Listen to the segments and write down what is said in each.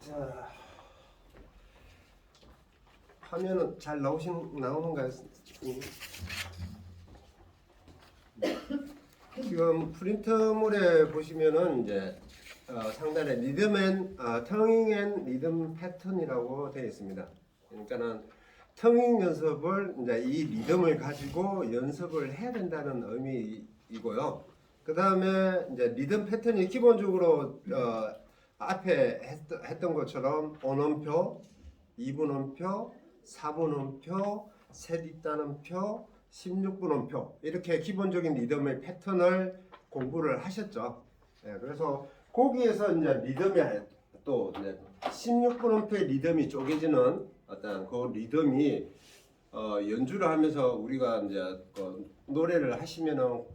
자, 화면은 잘 나오는가요? 지금 프린트물에 보시면은 이제 상단에 리듬 앤 터닝 앤 리듬 패턴이라고 되어 있습니다. 그러니까는 터닝 연습을 이제 이 리듬을 가지고 연습을 해야 된다는 의미이고요. 그 다음에 이제 리듬 패턴이 기본적으로 앞에 했던 것처럼 원음표, 2분음표, 4분음표, 셋 있다는 표, 16분음표 이렇게 기본적인 리듬의 패턴을 공부를 하셨죠. 예, 그래서 거기에서 이제 리듬이 또 16분음표의 리듬이 쪼개지는 어떤 그 리듬이 연주를 하면서 우리가 이제 그 노래를 하시면은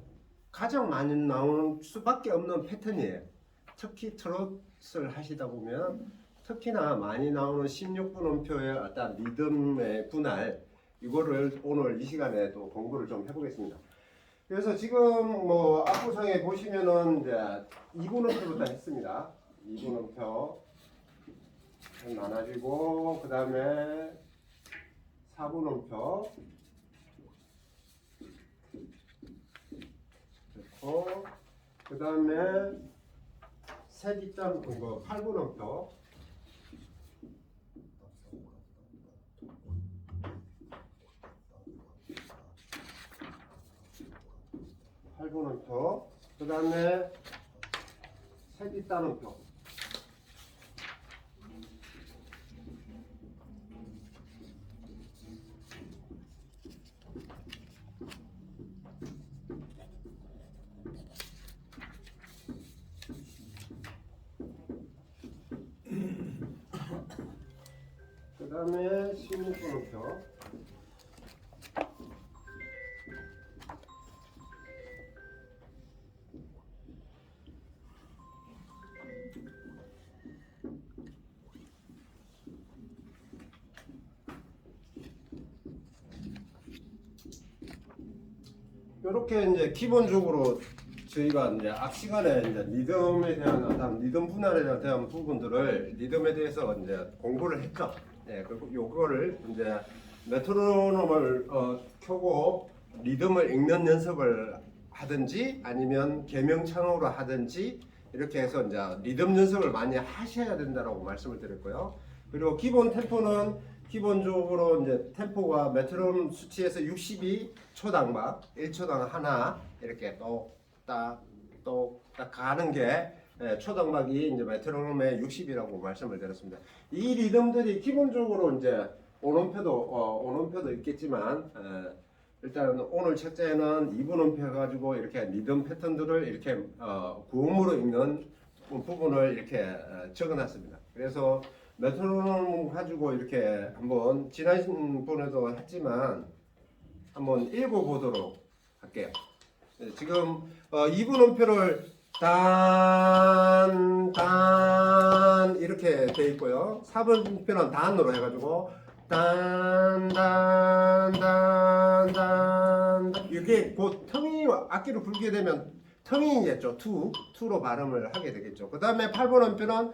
가장 많이 나오는 수밖에 없는 패턴이에요. 특히 트롯을 하시다 보면 특히나 많이 나오는 16분음표의 어떤 리듬의 분할 이거를 오늘 이 시간에 또 공부를 좀 해보겠습니다. 그래서 지금 뭐 앞부상에 보시면은 이제 2분음표부터 했습니다. 2분음표 나눠지고 그 다음에 4분음표 그렇고 그 다음에 셋 있다는 거 8분음표 8분음표 그 다음에 셋 있다는 표 그 다음에 16분음표 이렇게 이제 기본적으로 저희가 이제 앞 시간에 이제 리듬에 대한 어떤 리듬 분할에 대한 부분들을 리듬에 대해서 이제 공부를 했죠. 예, 그리고 요거를 이제 메트로놈을 켜고 리듬을 읽는 연습을 하든지 아니면 계명창으로 하든지 이렇게 해서 이제 리듬 연습을 많이 하셔야 된다라고 말씀을 드렸고요. 그리고 기본 템포는 기본적으로 이제 템포가 메트로놈 수치에서 62초당막 1초당 하나 이렇게 똑딱 가는 게 초당막이 이제 메트로놈의 60이라고 말씀을 드렸습니다. 이 리듬들이 기본적으로 이제 오음표도 있겠지만 일단 오늘 책자에는 2분음표 가지고 이렇게 리듬 패턴들을 이렇게 구음으로 읽는 부분을 이렇게 적어놨습니다. 그래서 메트로놈 가지고 이렇게 한번 지난번에도 했지만 한번 읽어보도록 할게요. 지금 2분음표를 단 이렇게 돼 있고요. 4분음표는 단으로 해가지고 이게 곧 텅이 악기로 불게 되면 텅이겠죠. 투로 발음을 하게 되겠죠. 그 다음에 8분음표는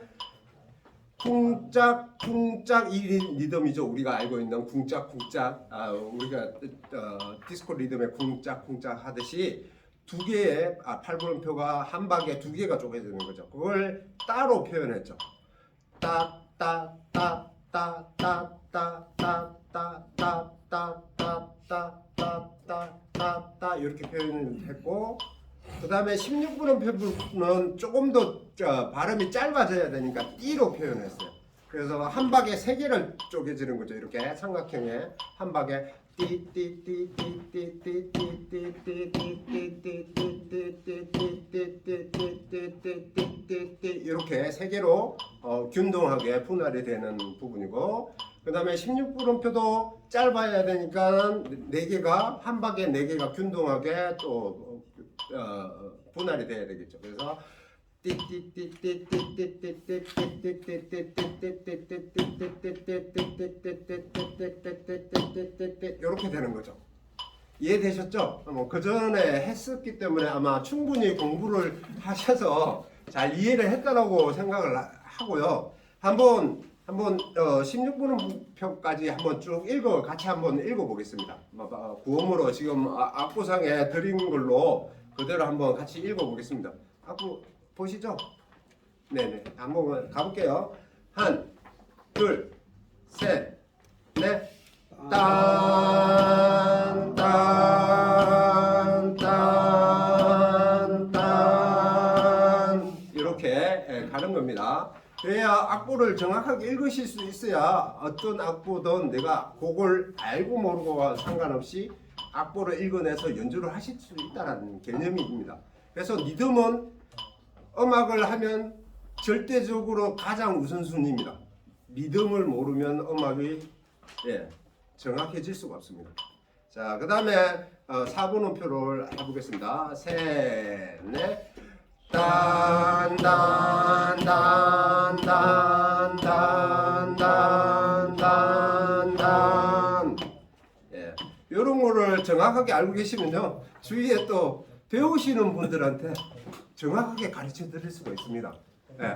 쿵짝 이 리듬이죠. 우리가 알고 있는 쿵짝 우리가 디스코 리듬의 쿵짝 하듯이 두 개의 8분음표가 한 박에 두 개가 쪼개지는 거죠. 그걸 따로 표현했죠. 이렇게 표현을 했고 그 다음에 16분음표는 조금 더 발음이 짧아져야 되니까 띠로 표현했어요. 그래서 한 박에 세 개를 쪼개지는 거죠. 이렇게 삼각형에 한 박에 이렇게 세 개로 균등하게 분할이 되는 부분이고 그 다음에 16분음표도 짧아야 되니까 네 개가 한 박에 네 개가 균등하게 또 분할이 돼야 되겠죠. 그래서 이렇게 되는 거죠. 이해되셨죠? 그 전에 했었기 때문에 아마 충분히 공부를 하셔서 잘 이해를 했다라고 생각을 하고요. 한번 16분음표까지 한번 쭉 같이 한번 읽어보겠습니다. 구음으로 지금 악보상에 드린 걸로 그대로 한번 같이 읽어보겠습니다. 악보 보시죠? 네네. 한번 가볼게요. 한, 둘, 셋, 넷. 딴, 딴, 딴, 딴. 이렇게 가는 겁니다. 그래야 악보를 정확하게 읽으실 수 있어야 어떤 악보든 내가 곡을 알고 모르고 상관없이 악보를 읽어내서 연주를 하실 수 있다는 개념입니다. 그래서 리듬은 음악을 하면 절대적으로 가장 우선순위입니다. 리듬을 모르면 음악이 정확해질 수가 없습니다. 자, 그 다음에 4분음표를 해보겠습니다. 셋, 넷. 딴, 딴, 딴, 딴, 딴, 딴, 딴, 딴. 이런 거를 정확하게 알고 계시면요, 주위에 또 배우시는 분들한테 정확하게 가르쳐 드릴 수가 있습니다.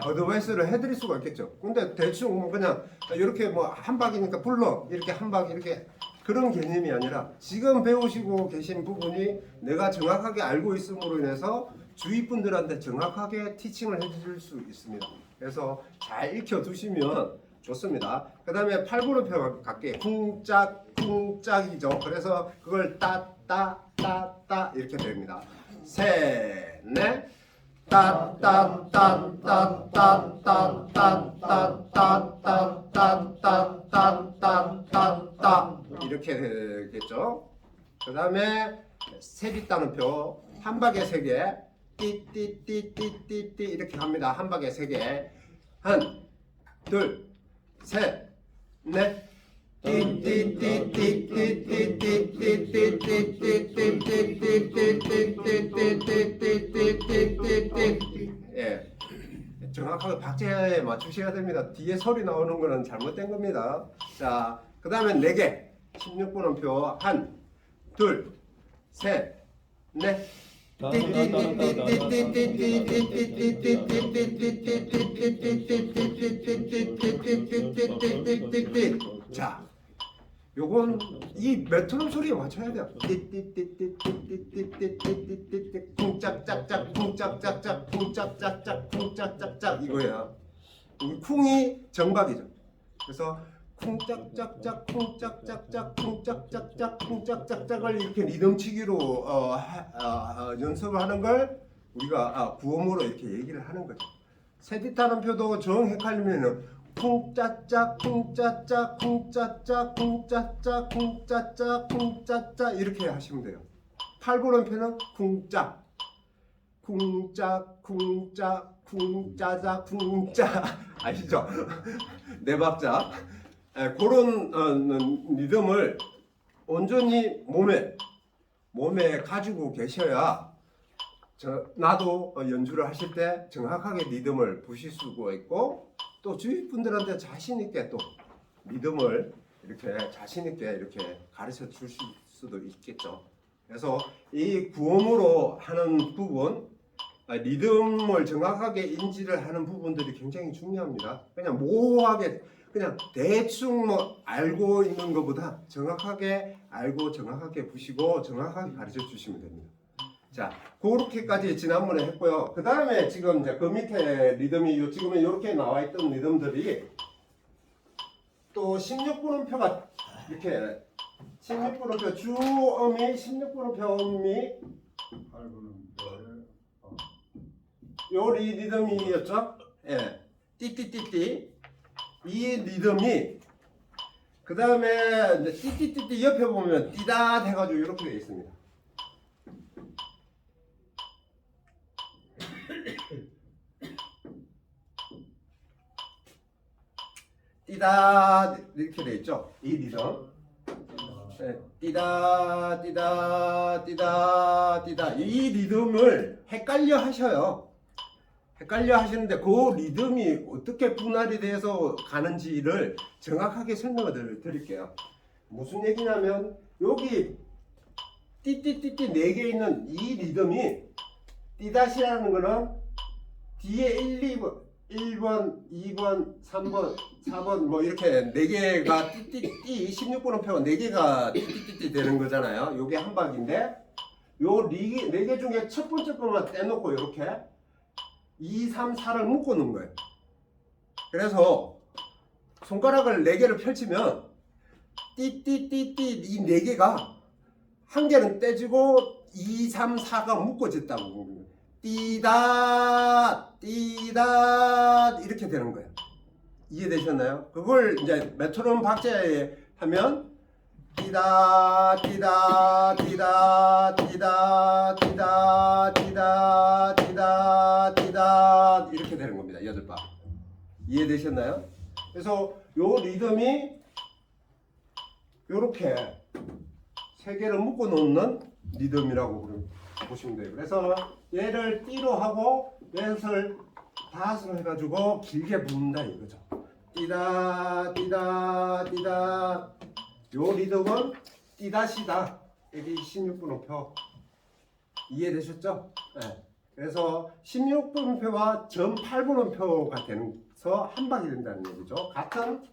어드바이스를 해드릴 수가 있겠죠. 근데 대충 뭐 그냥 이렇게 뭐 한 박이니까 불러 이렇게 한 박 이렇게 그런 개념이 아니라 지금 배우시고 계신 부분이 내가 정확하게 알고 있음으로 인해서 주위 분들한테 정확하게 티칭을 해줄 수 있습니다. 그래서 잘 익혀 두시면 좋습니다. 그 다음에 8분음표 갈게요. 쿵짝 쿵짝이죠. 그래서 그걸 따따따따 이렇게 됩니다. 셋, 넷. 따따따따따따따따따따따따따따따따 이렇게 되겠죠. 그 다음에 세비 따는표 한 박에 3개 띠띠띠띠띠띠 이렇게 갑니다. 한 박에 3개 한, 둘, 셋, 넷 예, 정확하게 박자에 맞추셔야 됩니다. 뒤에 소리 나오는 거는 잘못된 겁니다. 자, 그 다음에 4개 16분음표 한, 둘, 셋, 넷 자, 요건 이 메트로놈 소리에 맞춰야 돼요. 쿵짝짝짝 쿵짝짝짝 쿵짝짝짝 쿵짝짝짝 이거야. 쿵이 정박이죠. 그래서 쿵짝짝짝 쿵짝짝짝 쿵짝짝짝 쿵짝짝짝을 이렇게 리듬치기로 연습을 하는 걸 우리가 구음으로 이렇게 얘기를 하는 거죠. 세디타는표도 정 헷갈리면은 쿵짜짜 쿵짜짜 쿵짜짜 쿵짜짜 쿵짜짜 쿵짜짜 이렇게 하시면 돼요. 8분음표는 쿵짜 쿵짜 쿵짜 쿵짜자 쿵짜 아시죠? 네 박자. 그런 리듬을 온전히 몸에 가지고 계셔야 나도 연주를 하실 때 정확하게 리듬을 보실 수가 있고 또 주위 분들한테 자신 있게 또 리듬을 이렇게 자신 있게 이렇게 가르쳐 주실 수도 있겠죠. 그래서 이 구음으로 하는 부분, 리듬을 정확하게 인지를 하는 부분들이 굉장히 중요합니다. 그냥 모호하게 그냥 대충 뭐 알고 있는 것보다 정확하게 알고 정확하게 보시고 정확하게 가르쳐 주시면 됩니다. 자, 그렇게까지 지난번에 했고요. 그 다음에 지금 이제 그 밑에 리듬이 지금 이렇게 나와 있던 리듬들이 또 16분음표가 이렇게 16분음표 주음이 16분음표 음이 8분음표에 요 리듬이었죠? 예, 띠띠띠띠 이 리듬이 그 다음에 띠띠띠띠 옆에 보면 띠다 해가지고 이렇게 되어 있습니다. 띠다 이렇게 되어 있죠? 이 리듬. 네, 띠다 띠다 띠다 띠다 이 리듬을 헷갈려 하셔요. 헷갈려 하시는데 그 리듬이 어떻게 분할이 돼서 가는지를 정확하게 설명을 드릴게요. 무슨 얘기냐면 여기 띠띠띠띠 4개 있는 이 리듬이 띠다시라는 거는 뒤에 1, 1번, 2번, 3번, 4번 뭐 이렇게 4개가 띠띠띠 16번호표가 4개가 띠띠띠 되는 거잖아요. 요게 한 박인데 요 4개 중에 첫 번째 것만 떼놓고 이렇게 2, 3, 4를 묶어 놓은 거예요. 그래서 손가락을 4개를 펼치면 띠띠띠띠 이 4개가 한 개는 떼지고 2, 3, 4가 묶어졌다고 보는 거예요. 띠다 띠다 이렇게 되는 거예요. 이해되셨나요? 그걸 이제 메트로놈 박자에 하면 띠다 띠다 띠다 띠다 띠다 띠다 띠다 띠다 이렇게 되는 겁니다. 8bar. 이해되셨나요? 그래서 요 리듬이 요렇게 3개를 묶어 놓는 리듬이라고 보시면 돼요. 그래서 얘를 띠로 하고 넷을 다섯을 해가지고 길게 부른다 이거죠. 띠다 띠다 띠다. 요 리듬은 띠다시다. 여기 16분음표 이해되셨죠? 네. 그래서 16분음표와 전 8분음표가 되면서 한 박이 된다는 얘기죠. 같은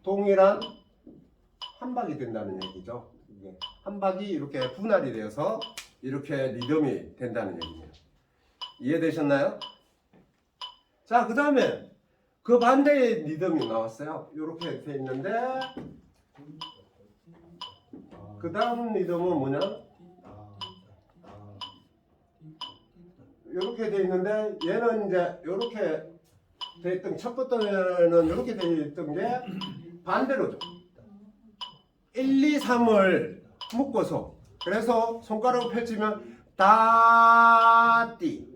동일한 한 박이 된다는 얘기죠. 이게 한 박이 이렇게 분할이 되어서 이렇게 리듬이 된다는 얘기예요. 이해되셨나요? 자, 그 다음에 그 반대의 리듬이 나왔어요. 이렇게 돼 있는데 그 다음 리듬은 뭐냐? 이렇게 돼 있는데 얘는 이제 이렇게 돼 있던 첫 번째는 이렇게 돼 있던 게 반대로죠. 1, 2, 3을 묶어서 그래서 손가락을 펼치면 따띠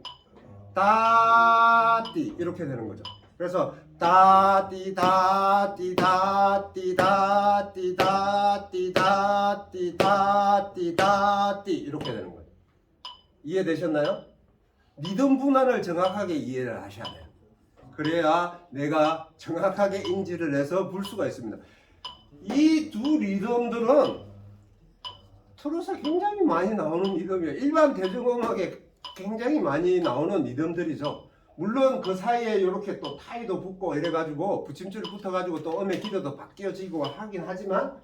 따띠 이렇게 되는 거죠. 그래서 따띠 따띠 따띠 따띠 따띠 따띠 따띠 따띠 이렇게 되는 거예요. 이해되셨나요? 리듬 분할을 정확하게 이해를 하셔야 돼요. 그래야 내가 정확하게 인지를 해서 불 수가 있습니다. 이 두 리듬들은 트롯에 굉장히 많이 나오는 리듬이에요. 일반 대중음악에 굉장히 많이 나오는 리듬들이죠. 물론 그 사이에 이렇게 또 타이도 붙고 이래가지고 붙임줄이 붙어가지고 또 음의 기도도 바뀌어지고 하긴 하지만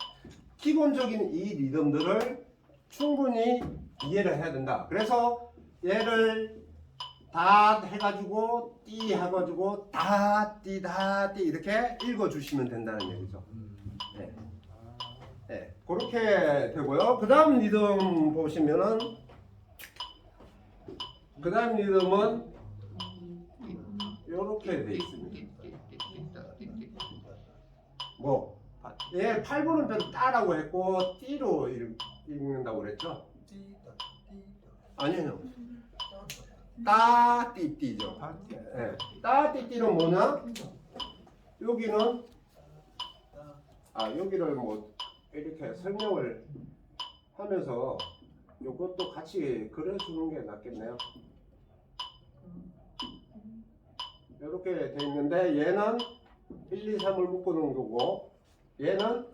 기본적인 이 리듬들을 충분히 이해를 해야 된다. 그래서 얘를 다 해가지고 띠 해가지고 다띠 다띠 이렇게 읽어주시면 된다는 얘기죠. 네. 네, 그렇게 되고요. 그 다음 리듬 보시면은 그 다음 리듬은 이렇게 돼 있습니다. 뭐 얘 8분음표를 따라고 했고 띠로 읽는다고 그랬죠? 아니요. 따띠띠죠. 네. 따띠띠는 뭐냐? 여기는 여기를 뭐 이렇게 설명을 하면서 이것도 같이 그려주는 게 낫겠네요. 이렇게 돼 있는데 얘는 1, 2, 3을 묶어놓은 거고 얘는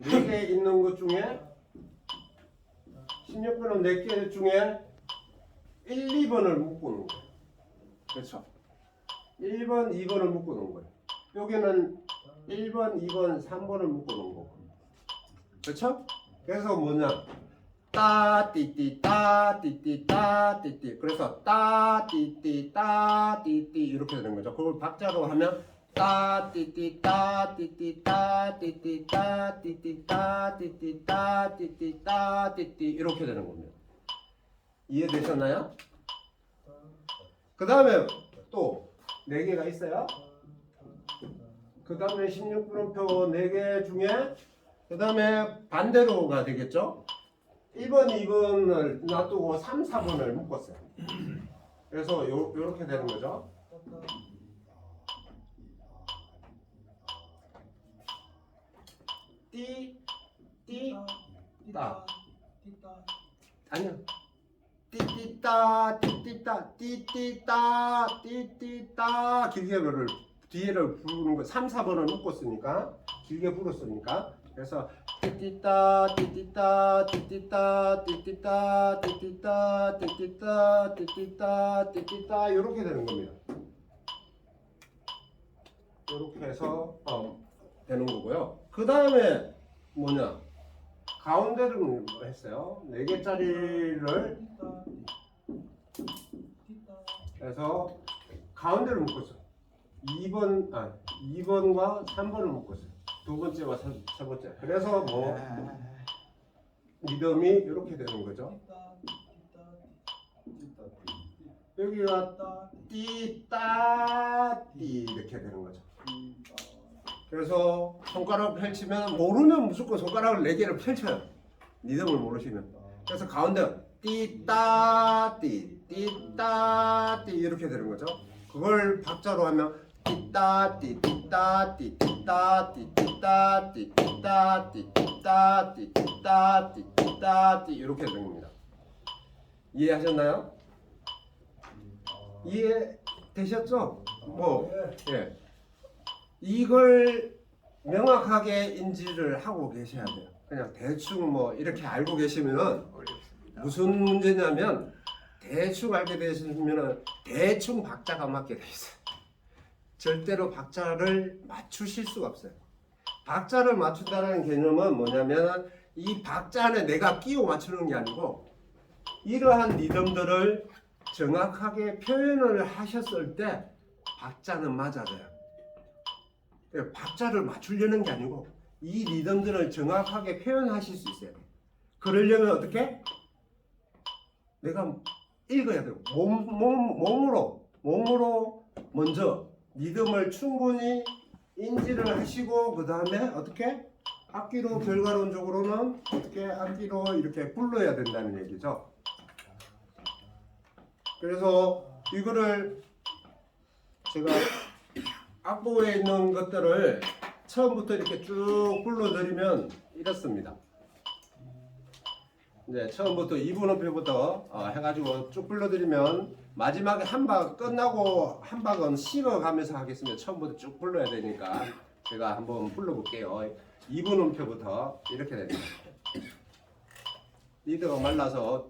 4개 있는 것 중에 16번은 4개 중에 1, 2번을 묶어놓은 거예요. 그렇죠? 1번, 2번을 묶어놓은 거예요. 여기는 1번, 2번, 3번을 묶어놓은 거고. 그렇죠? 그래서 뭐냐? 따띠띠 따띠띠 따띠띠. 그래서 따띠띠 따띠띠 이렇게 되는 거죠. 그걸 박자로 하면 따띠띠 따띠띠 따띠띠 따띠띠 따띠띠 따띠띠 따띠띠 이렇게 되는 겁니다. 이해되셨나요? 그 다음에 또 4개가 있어요. 그 다음에 16분음표 4개 중에 그 다음에 반대로가 되겠죠. 1번, 2번을 놔두고 3, 4번을 묶었어요. 그래서 요렇게 되는 거죠. 띠, 띠, 따. 아니요. 띠띠따, 띠띠따, 띠띠따, 띠띠따. 길게를 뒤에를 부르는 거 3, 4번을 묶었으니까 길게 불었으니까 그래서 띠띠따 띠띠따 띠띠따 띠띠따 띠띠따 띠띠따 띠띠따 띠띠따 이렇게 되는 겁니다. 이렇게 해서 되는 거고요. 그 다음에 뭐냐? 가운데를 뭐 했어요. 4개짜리를 해서 가운데를 묶었어요. 2번과 3번을 묶었어요. 두 번째와 세 번째. 그래서 뭐 리듬이 이렇게 되는 거죠. 여기가 띠따띠 이렇게 되는 거죠. 그래서 손가락 펼치면 모르면 무조건 손가락을 4개를 펼쳐요. 리듬을 모르시면. 그래서 가운데 띠따띠 띠따띠 이렇게 되는 거죠. 그걸 박자로 하면 띠따띠 띠따띠 띠따띠 띠따띠 띠따띠 띠따띠 띠따띠 띠따띠 이렇게 되는 겁니다. 이해하셨나요? 이해되셨죠? 예. 이걸 명확하게 인지를 하고 계셔야 돼요. 그냥 대충 뭐 이렇게 알고 계시면은 무슨 문제냐면 대충 알게 되시면은 대충 박자가 맞게 돼 있어요. 절대로 박자를 맞추실 수가 없어요. 박자를 맞춘다는 개념은 뭐냐면 이 박자 안에 내가 끼워 맞추는 게 아니고 이러한 리듬들을 정확하게 표현을 하셨을 때 박자는 맞아져요. 박자를 맞추려는 게 아니고 이 리듬들을 정확하게 표현하실 수 있어요. 그러려면 어떻게? 내가 읽어야 돼요. 몸으로 먼저 리듬을 충분히 인지를 하시고 그 다음에 어떻게? 악기로 결과론적으로는 어떻게 악기로 이렇게 불러야 된다는 얘기죠. 그래서 이거를 제가 악보에 있는 것들을 처음부터 이렇게 쭉 불러드리면 이렇습니다. 이제 처음부터 2분음표부터 해가지고 쭉 불러드리면 마지막에 한 박 끝나고 한 박은 식어가면서 하겠습니다. 처음부터 쭉 불러야 되니까 제가 한번 불러볼게요. 2분음표부터 이렇게 됩니다. 리드가 말라서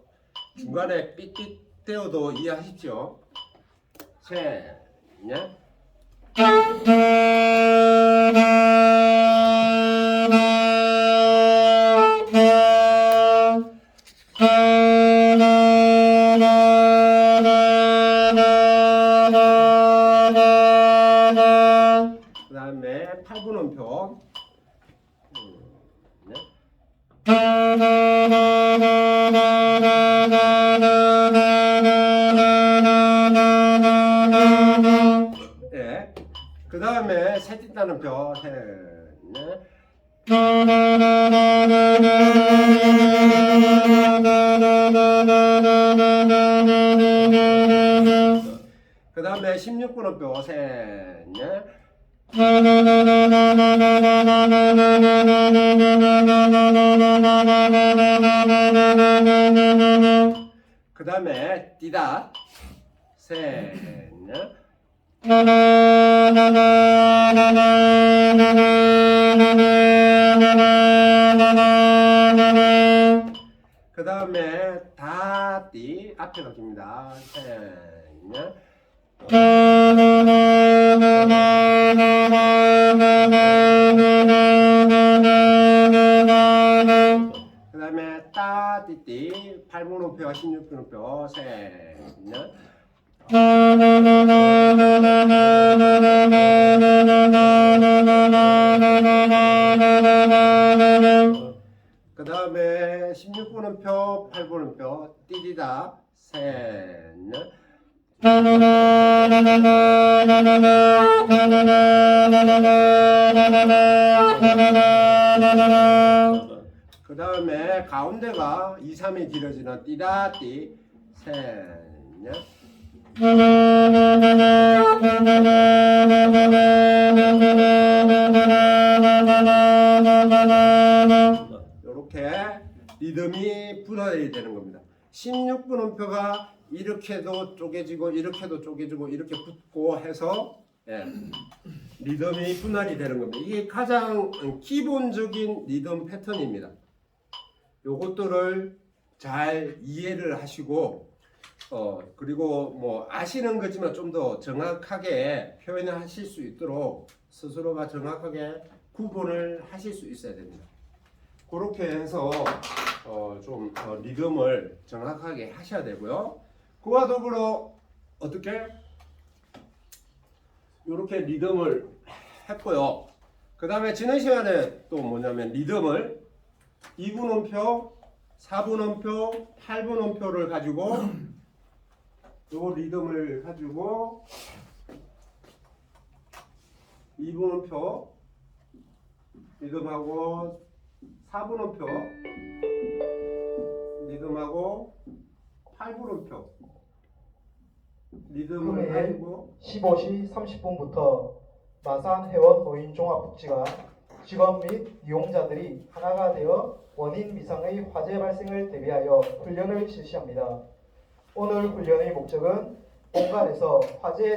중간에 삐삐 떼어도 이해하십시오. 셋, 넷. 그 다음에 8분음표. 네. 그 다음에 새짓다는 표. 셋, 넷. 그 다음에 16분음표. 셋, 넷. 그 다음에 띠다. 셋, 넷. 그 다음에 다띠 앞에가 깁니다. 셋, 넷. 그 다음에 따띠띠 8분음표와 16분음표. 셋, 넷. 그 다음에 16분음표, 8분음표, 띠디다, 셋, 넷. 그 다음에 가운데가 2, 3이 길어지는 띠다, 띠, 셋, 넷. 이렇게 리듬이 분할이 되는 겁니다. 16분음표가 이렇게도 쪼개지고 이렇게도 쪼개지고 이렇게 붙고 해서 리듬이 분할이 되는 겁니다. 이게 가장 기본적인 리듬 패턴입니다. 요것들을 잘 이해를 하시고 그리고 뭐 아시는 거지만 좀 더 정확하게 표현을 하실 수 있도록 스스로가 정확하게 구분을 하실 수 있어야 됩니다. 그렇게 해서 좀 리듬을 정확하게 하셔야 되고요. 그와 더불어 어떻게 이렇게 리듬을 했고요. 그 다음에 지난 시간에 또 뭐냐면 리듬을 2분음표, 4분음표, 8분음표를 가지고 요 리듬을 가지고 2분음표 리듬하고 4분음표 리듬하고 8분음표 리듬을 금일 가지고 15시 30분부터 마산 회원 노인 종합복지관 직원 및 이용자들이 하나가 되어 원인 미상의 화재 발생을 대비하여 훈련을 실시합니다. 오늘 훈련의 목적은 공간에서 화재